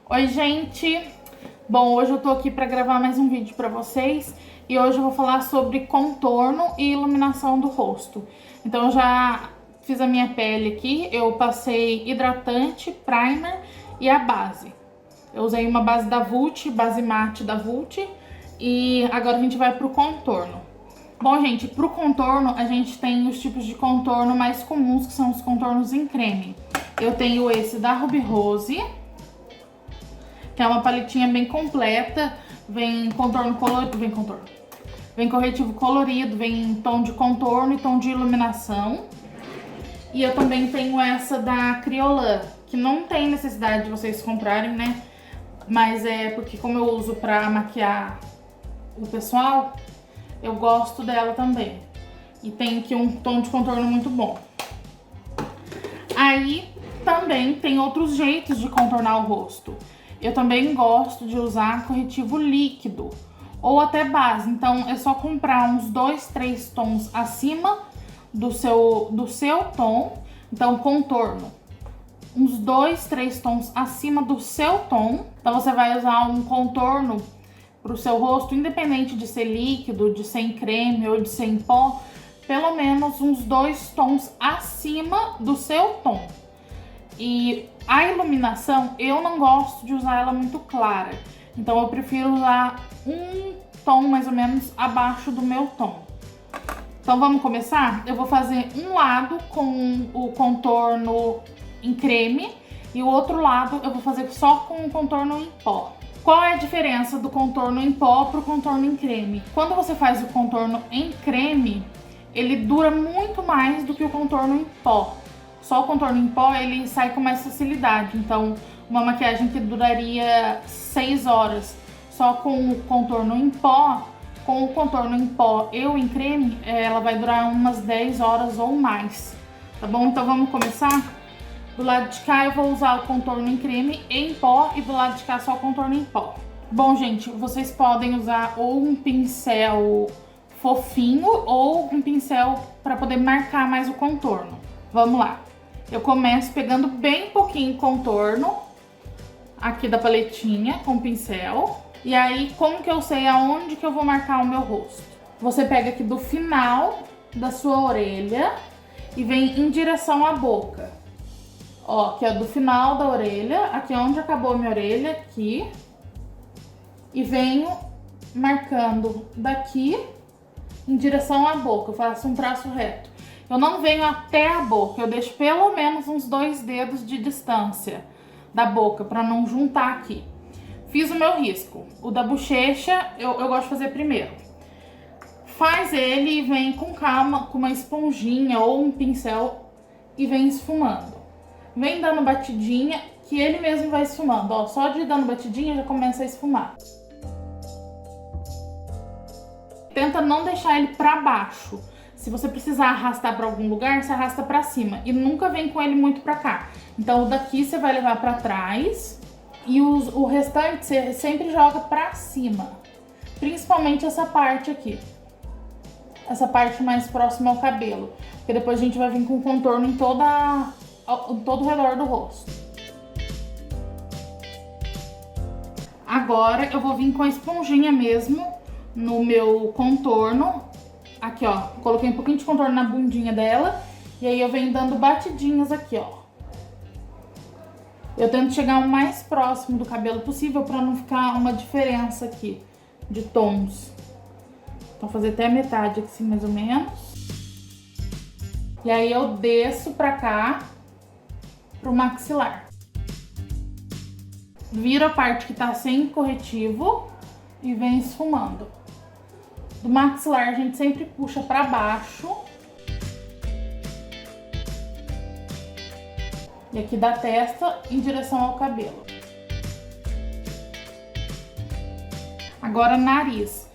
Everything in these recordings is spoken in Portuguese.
Oi, gente! Bom, hoje eu tô aqui pra gravar mais um vídeo pra vocês e hoje eu vou falar sobre contorno e iluminação do rosto. Então eu já fiz a minha pele aqui, eu passei hidratante, primer e a base. Eu usei uma base da Vult, base mate da Vult, e agora a gente vai pro contorno. Bom, gente, pro contorno a gente tem os tipos de contorno mais comuns, que são os contornos em creme. Eu tenho esse da Ruby Rose, que é uma paletinha bem completa, vem contorno colorido, vem corretivo colorido, vem tom de contorno e tom de iluminação. E eu também tenho essa da Kryolan, que não tem necessidade de vocês comprarem, né? Mas é porque como eu uso pra maquiar o pessoal, eu gosto dela também. E tem aqui um tom de contorno muito bom. Aí também tem outros jeitos de contornar o rosto. Eu também gosto de usar corretivo líquido ou até base. Então é só comprar uns 2, 3 tons acima do seu tom. Então contorno, uns 2, 3 tons acima do seu tom. Então você vai usar um contorno pro seu rosto, independente de ser líquido, de ser em creme ou de ser em pó, pelo menos uns 2 tons acima do seu tom. E a iluminação, eu não gosto de usar ela muito clara. Então eu prefiro usar um tom mais ou menos abaixo do meu tom. Então vamos começar? Eu vou fazer um lado com o contorno em creme e o outro lado eu vou fazer só com o contorno em pó. Qual é a diferença do contorno em pó para o contorno em creme? Quando você faz o contorno em creme, ele dura muito mais do que o contorno em pó. Só o contorno em pó, ele sai com mais facilidade. Então, uma maquiagem que duraria 6 horas só com o contorno em pó, com o contorno em pó e o em creme, ela vai durar umas 10 horas ou mais. Tá bom? Então, vamos começar? Do lado de cá, eu vou usar o contorno em creme e em pó, e do lado de cá, só o contorno em pó. Bom, gente, vocês podem usar ou um pincel fofinho ou um pincel para poder marcar mais o contorno. Vamos lá. Eu começo pegando bem pouquinho contorno aqui da paletinha com o pincel. E aí, como que eu sei aonde que eu vou marcar o meu rosto? Você pega aqui do final da sua orelha e vem em direção à boca. Ó, aqui é do final da orelha, aqui é onde acabou a minha orelha, aqui. E venho marcando daqui em direção à boca, eu faço um traço reto. Eu não venho até a boca, eu deixo pelo menos uns 2 dedos de distância da boca, pra não juntar aqui. Fiz o meu risco. O da bochecha, eu gosto de fazer primeiro. Faz ele e vem com calma, com uma esponjinha ou um pincel e vem esfumando. Vem dando batidinha, que ele mesmo vai esfumando. Ó, só de ir dando batidinha já começa a esfumar. Tenta não deixar ele pra baixo. Se você precisar arrastar para algum lugar, você arrasta para cima. E nunca vem com ele muito para cá. Então o daqui você vai levar para trás. E o restante você sempre joga para cima. Principalmente essa parte aqui. Essa parte mais próxima ao cabelo. Porque depois a gente vai vir com contorno em todo o redor do rosto. Agora eu vou vir com a esponjinha mesmo no meu contorno. Aqui, ó, coloquei um pouquinho de contorno na bundinha dela. E aí eu venho dando batidinhas aqui, ó. Eu tento chegar o mais próximo do cabelo possível pra não ficar uma diferença aqui de tons. Então fazer até a metade aqui, assim, mais ou menos. E aí eu desço pra cá, pro maxilar. Viro a parte que tá sem corretivo e vem esfumando. Do maxilar a gente sempre puxa pra baixo. E aqui da testa em direção ao cabelo. Agora nariz.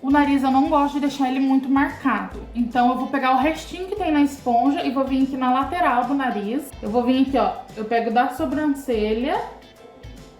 O nariz eu não gosto de deixar ele muito marcado. Então eu vou pegar o restinho que tem na esponja e vou vir aqui na lateral do nariz. Eu vou vir aqui, ó. Eu pego da sobrancelha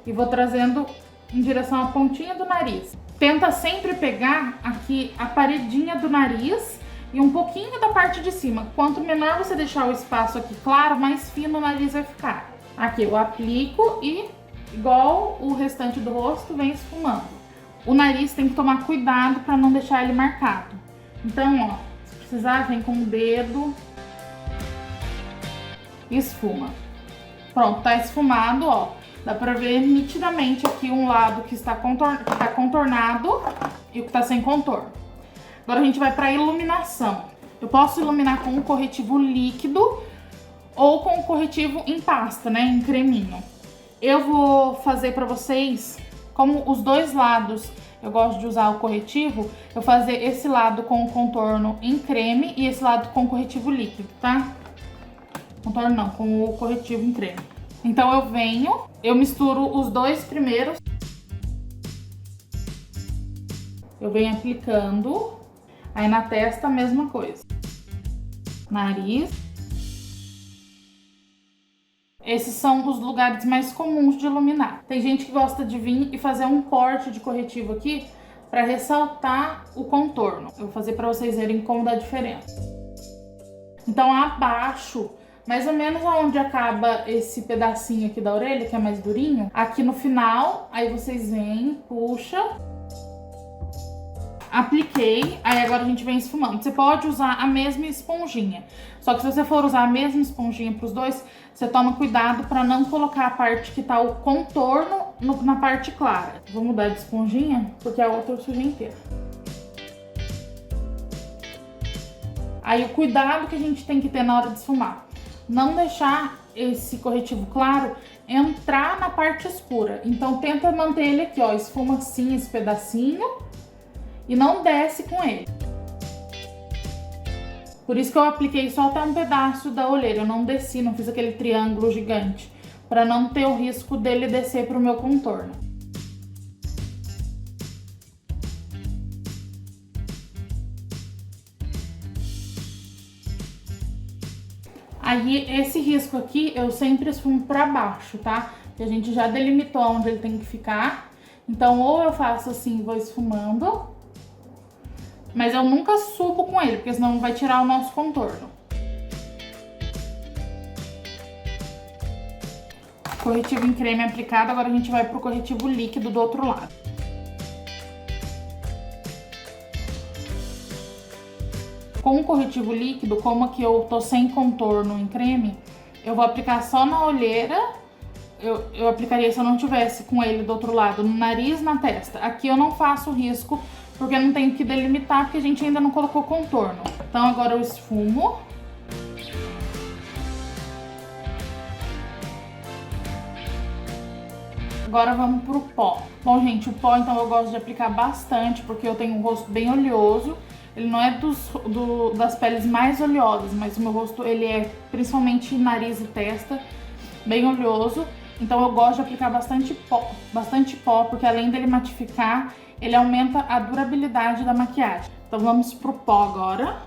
e vou trazendo em direção à pontinha do nariz. Tenta sempre pegar aqui a paredinha do nariz e um pouquinho da parte de cima. Quanto menor você deixar o espaço aqui claro, mais fino o nariz vai ficar. Aqui eu aplico e igual o restante do rosto, vem esfumando. O nariz tem que tomar cuidado para não deixar ele marcado. Então, ó, se precisar, vem com o dedo e esfuma. Pronto, tá esfumado, ó. Dá pra ver nitidamente aqui um lado que está contornado e o que tá sem contorno. Agora a gente vai pra iluminação. Eu posso iluminar com um corretivo líquido ou com um corretivo em pasta, né, em creminho. Eu vou fazer pra vocês, como os dois lados eu gosto de usar o corretivo, eu vou fazer esse lado com o contorno em creme e esse lado com corretivo líquido, tá? Contorno não, com o corretivo em creme. Então eu misturo os dois primeiros. Eu venho aplicando. Aí na testa a mesma coisa. Nariz. Esses são os lugares mais comuns de iluminar. Tem gente que gosta de vir e fazer um corte de corretivo aqui para ressaltar o contorno. Eu vou fazer para vocês verem como dá a diferença. Então abaixo, mais ou menos onde acaba esse pedacinho aqui da orelha, que é mais durinho, aqui no final, aí vocês vêm, puxa. Apliquei, aí agora a gente vem esfumando. Você pode usar a mesma esponjinha, só que se você for usar a mesma esponjinha para os dois, você toma cuidado para não colocar a parte que tá o contorno na parte clara. Vou mudar de esponjinha, porque a outra eu sujei inteira. Aí o cuidado que a gente tem que ter na hora de esfumar. Não deixar esse corretivo claro entrar na parte escura. Então tenta manter ele aqui, ó, esfuma assim esse pedacinho. E não desce com ele. Por isso que eu apliquei só até um pedaço da olheira. Eu não desci, não fiz aquele triângulo gigante. Para não ter o risco dele descer pro meu contorno. Aí esse risco aqui eu sempre esfumo para baixo, tá? Que a gente já delimitou onde ele tem que ficar. Então ou eu faço assim, vou esfumando. Mas eu nunca subo com ele, porque senão vai tirar o nosso contorno. Corretivo em creme aplicado, agora a gente vai pro corretivo líquido do outro lado. Com o corretivo líquido, como aqui eu tô sem contorno em creme, eu vou aplicar só na olheira. Eu aplicaria se eu não tivesse com ele do outro lado, no nariz, na testa. Aqui eu não faço risco, porque eu não tenho que delimitar, porque a gente ainda não colocou contorno. Então agora eu esfumo. Agora vamos pro pó. Bom, gente, o pó então eu gosto de aplicar bastante, porque eu tenho um rosto bem oleoso. Ele não é das peles mais oleosas, mas o meu rosto ele é principalmente nariz e testa, bem oleoso. Então eu gosto de aplicar bastante pó, porque além dele matificar, ele aumenta a durabilidade da maquiagem. Então vamos pro pó agora.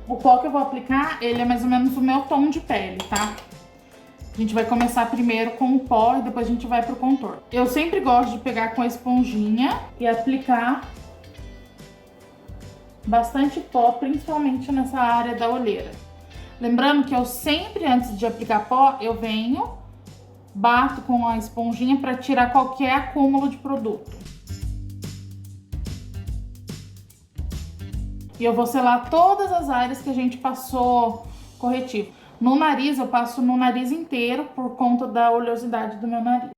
O pó que eu vou aplicar, ele é mais ou menos o meu tom de pele, tá? A gente vai começar primeiro com o pó e depois a gente vai pro contorno. Eu sempre gosto de pegar com a esponjinha e aplicar bastante pó, principalmente nessa área da olheira. Lembrando que eu sempre, antes de aplicar pó, eu venho, bato com a esponjinha para tirar qualquer acúmulo de produto. E eu vou selar todas as áreas que a gente passou corretivo. No nariz, eu passo no nariz inteiro por conta da oleosidade do meu nariz.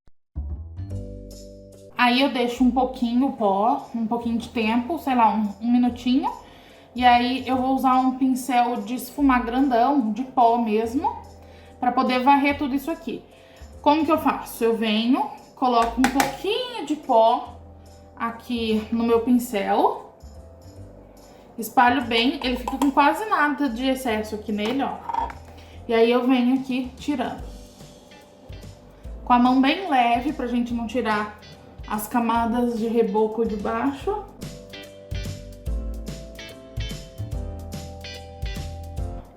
Aí eu deixo um pouquinho o pó, um pouquinho de tempo, sei lá, um minutinho. E aí eu vou usar um pincel de esfumar grandão, de pó mesmo, para poder varrer tudo isso aqui. Como que eu faço? Eu venho, coloco um pouquinho de pó aqui no meu pincel, espalho bem, ele fica com quase nada de excesso aqui nele, ó. E aí eu venho aqui tirando. Com a mão bem leve, pra gente não tirar as camadas de reboco de baixo.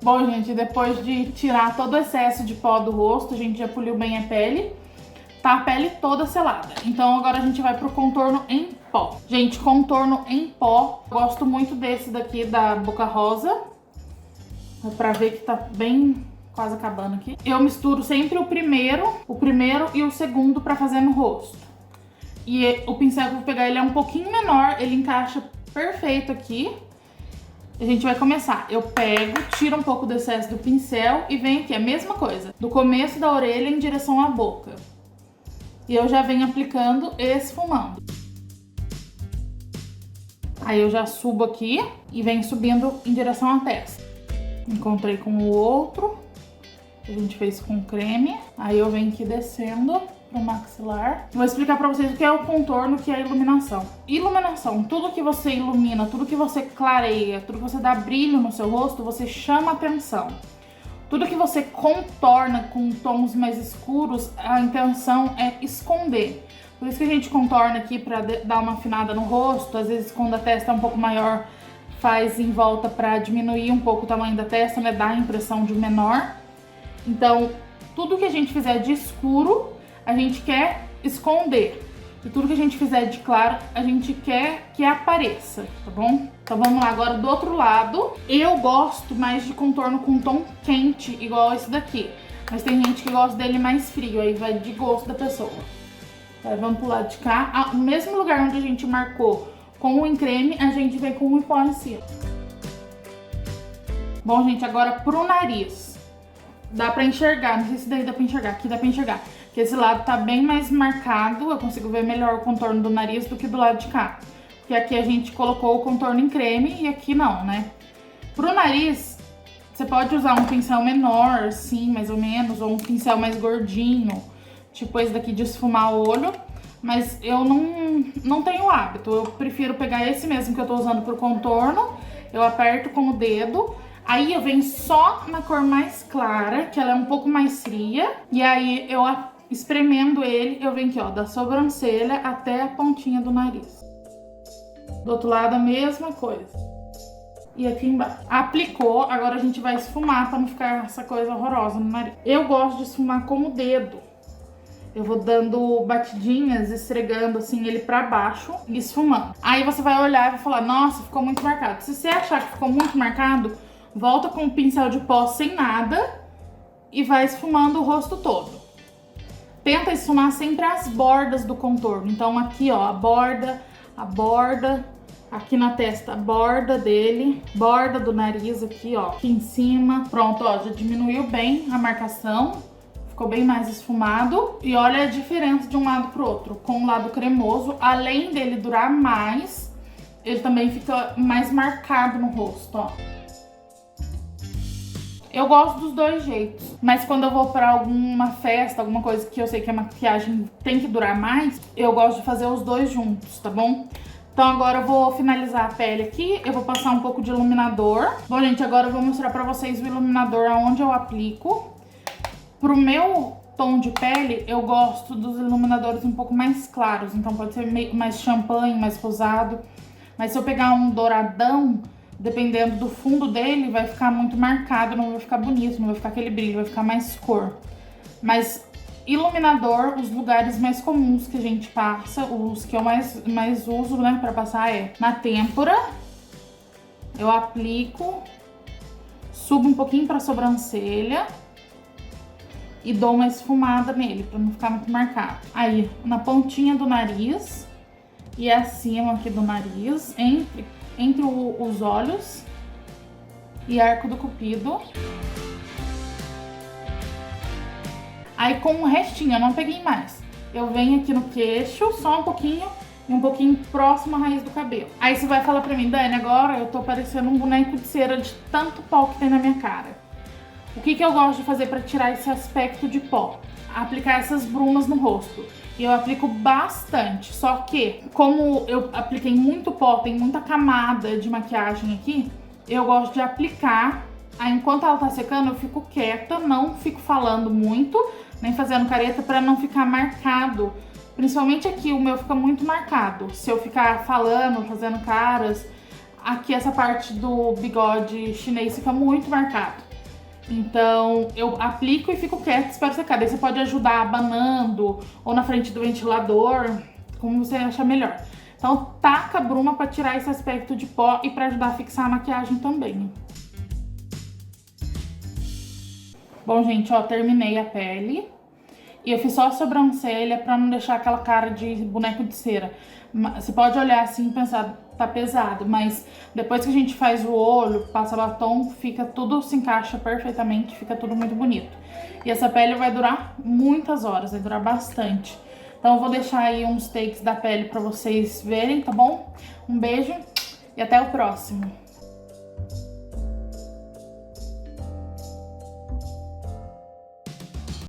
Bom, gente, depois de tirar todo o excesso de pó do rosto, a gente já poliu bem a pele. Tá a pele toda selada. Então agora a gente vai pro contorno em pó. Gente, contorno em pó. Gosto muito desse daqui da Boca Rosa. Pra ver que tá bem quase acabando aqui. Eu misturo sempre o primeiro e o segundo pra fazer no rosto. E o pincel que eu vou pegar, ele é um pouquinho menor, ele encaixa perfeito aqui. A gente vai começar. Eu pego, tiro um pouco do excesso do pincel e venho aqui, a mesma coisa. Do começo da orelha em direção à boca. E eu já venho aplicando e esfumando. Aí eu já subo aqui e venho subindo em direção à testa. Encontrei com o outro. A gente fez com creme. Aí eu venho aqui descendo pro maxilar. Vou explicar pra vocês o que é o contorno, o que é a iluminação. Iluminação, tudo que você ilumina, tudo que você clareia, tudo que você dá brilho no seu rosto, você chama atenção. Tudo que você contorna com tons mais escuros, a intenção é esconder. Por isso que a gente contorna aqui pra dar uma afinada no rosto. Às vezes quando a testa é um pouco maior, faz em volta pra diminuir um pouco o tamanho da testa, né? Dá a impressão de menor. Então, tudo que a gente fizer de escuro, a gente quer esconder. E tudo que a gente fizer de claro, a gente quer que apareça, tá bom? Então vamos lá, agora do outro lado. Eu gosto mais de contorno com tom quente, igual esse daqui. Mas tem gente que gosta dele mais frio, aí vai de gosto da pessoa. Aí vamos pro lado de cá. No mesmo lugar onde a gente marcou com o em creme, a gente vem com o em pó em cima. Bom, gente, agora pro nariz. Dá pra enxergar, não sei se daí dá pra enxergar, aqui dá pra enxergar. Que esse lado tá bem mais marcado, eu consigo ver melhor o contorno do nariz do que do lado de cá. Porque aqui a gente colocou o contorno em creme e aqui não, né? Pro nariz, você pode usar um pincel menor, assim, mais ou menos, ou um pincel mais gordinho, tipo esse daqui de esfumar o olho. Mas eu não tenho hábito, eu prefiro pegar esse mesmo que eu tô usando pro contorno, eu aperto com o dedo. Aí eu venho só na cor mais clara, que ela é um pouco mais fria. E aí eu espremendo ele, eu venho aqui, ó, da sobrancelha até a pontinha do nariz. Do outro lado a mesma coisa. E aqui embaixo. Aplicou, agora a gente vai esfumar pra não ficar essa coisa horrorosa no nariz. Eu gosto de esfumar com o dedo. Eu vou dando batidinhas, esfregando assim ele pra baixo e esfumando. Aí você vai olhar e vai falar, nossa, ficou muito marcado. Se você achar que ficou muito marcado, volta com o pincel de pó sem nada e vai esfumando o rosto todo. Tenta esfumar sempre as bordas do contorno. Então aqui, ó, a borda, aqui na testa, a borda dele, borda do nariz aqui, ó, aqui em cima. Pronto, ó, já diminuiu bem a marcação. Ficou bem mais esfumado. E olha a diferença de um lado pro outro. Com o lado cremoso, além dele durar mais, ele também fica mais marcado no rosto, ó. Eu gosto dos dois jeitos, mas quando eu vou pra alguma festa, alguma coisa que eu sei que a maquiagem tem que durar mais, eu gosto de fazer os dois juntos, tá bom? Então agora eu vou finalizar a pele aqui, eu vou passar um pouco de iluminador. Bom, gente, agora eu vou mostrar pra vocês o iluminador aonde eu aplico. Pro meu tom de pele, eu gosto dos iluminadores um pouco mais claros, então pode ser meio mais champanhe, mais rosado. Mas se eu pegar um douradão, dependendo do fundo dele, vai ficar muito marcado, não vai ficar bonito, não vai ficar aquele brilho, vai ficar mais cor. Mas iluminador, os lugares mais comuns que a gente passa, os que eu mais uso, né, pra passar é na têmpora, eu aplico, subo um pouquinho pra sobrancelha e dou uma esfumada nele, pra não ficar muito marcado. Aí, na pontinha do nariz e acima aqui do nariz, entre os olhos e arco do cupido. Aí com o restinho, eu não peguei mais. Eu venho aqui no queixo, só um pouquinho e um pouquinho próximo à raiz do cabelo. Aí você vai falar pra mim, Dani, agora eu tô parecendo um boneco de cera de tanto pó que tem na minha cara. O que eu gosto de fazer pra tirar esse aspecto de pó? Aplicar essas brumas no rosto. E eu aplico bastante, só que como eu apliquei muito pó, tem muita camada de maquiagem aqui, eu gosto de aplicar, aí enquanto ela tá secando eu fico quieta, não fico falando muito, nem fazendo careta pra não ficar marcado. Principalmente aqui, o meu fica muito marcado. Se eu ficar falando, fazendo caras, aqui essa parte do bigode chinês fica muito marcado. Então eu aplico e fico quieta, espero secar. Daí você pode ajudar abanando ou na frente do ventilador, como você achar melhor. Então taca a bruma pra tirar esse aspecto de pó e pra ajudar a fixar a maquiagem também. Bom, gente, ó, terminei a pele. E eu fiz só a sobrancelha pra não deixar aquela cara de boneco de cera. Você pode olhar assim e pensar, tá pesado, mas depois que a gente faz o olho, passa batom, fica tudo, se encaixa perfeitamente, fica tudo muito bonito. E essa pele vai durar muitas horas, vai durar bastante. Então eu vou deixar aí uns takes da pele pra vocês verem, tá bom? Um beijo e até o próximo.